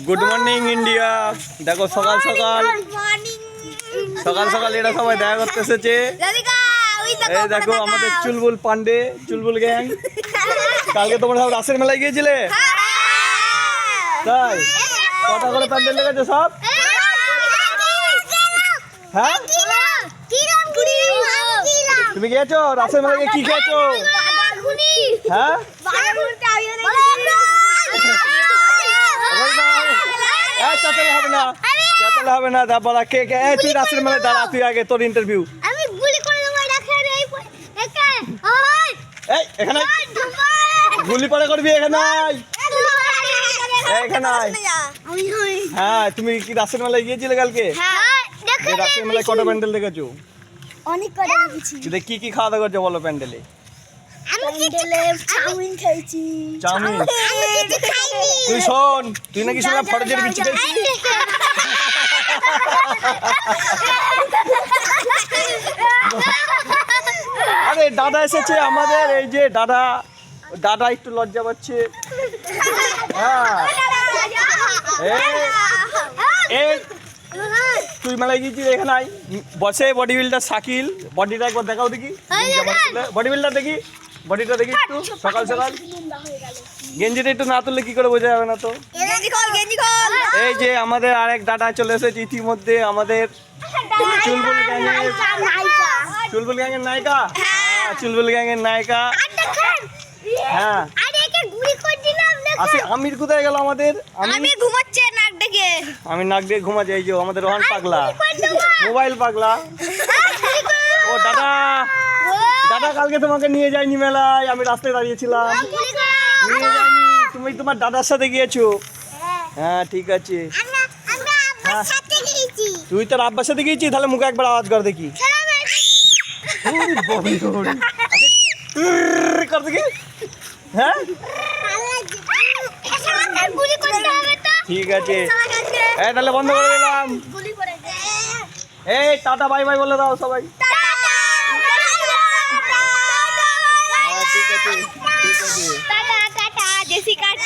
Good morning India. দেখো সকাল সকাল সকাল সকাল এরা সবাই দেখা করতে এসেছে। এই দেখো আমাদের চুলবুল পান্ডে, চুলবুল গ্যাং। কালকে তোমরা সব রাসের মেলায় গিয়েছিলে? তাই কটা করে প্যান্ডেল লেগেছে সব? হ্যাঁ তুমি গিয়েছো রাসের মেলায়? কি খেয়েছো? হ্যাঁ চাতালে হবে না, চাতালে হবে না। বলা কে কে? তুই রাসের মেলায় দাঁড়া, তুই আগে, তোর ইন্টারভিউ। এই এখানে গুলি পড়ে করবি, এখানে এখানে। হ্যাঁ তুমি কি রাসের মেলায় গিয়েছিলে কালকে? রাসের মেলায় কটা প্যান্ডেল দেখেছো? অনেক কটা দেখেছি। কি কি খাওয়া দাওয়া করছো বলো প্যান্ডেলে? চাউমিন খাইছি। চাউমিন? তুই শোন, তুই নাকি শুনলাম ফরেজের বিচি খাইছিস। আরে দাদা এসেছে আমাদের, এই যে দাদা। দাদা একটু লজ্জা পাচ্ছে। হ্যাঁ এই তুই মেলায় গিয়েছিস? এখানে আই বসে বডি বিল্ডার শাকিল। বডিটা একবার দেখাও দেখি, বডি বিল্ডার দেখি, বডিটা দেখি একটু। সকাল সকাল গেঞ্জিটা একটু না তুললে কি করে বোঝা যাবে না তো। এই যে আমাদের আরেক দাদা চলে এসেছে ইতিমধ্যে, আমাদের চুলবুল গ্যাংয়ের, চুলবুল গ্যাংয়ের নায়িকা। চুলবুল গ্যাংয়ের নায়িকা। হ্যাঁ আসি। আমির কোথায় গেল আমাদের? আমি ঘুমাচ্ছে নাক ডেকে। আমি নাক দিয়ে ঘুমাচ্ছি। এই যে আমাদের রোহন পাগলা, মোবাইল পাগলা। ও দাদা, দাদা কালকে তোমাকে নিয়ে যাইনি মেলায়, আমি রাস্তায় দাঁড়িয়েছিলাম। নিয়ে যাইনি, তুমি তোমার দাদার সাথে গিয়েছো। হ্যাঁ ঠিক আছে। তুই তোর আব্বার সাথে গিয়েছিস? তাহলে মুখে একবার আওয়াজ কর দেখি। কর দেখি। হ্যাঁ ঠিক আছে। এই তাহলে বন্ধ করে দিলাম। এই টাটা বাই বাই বলে দাও সবাই। ঠিক আছে ঠিক আছে।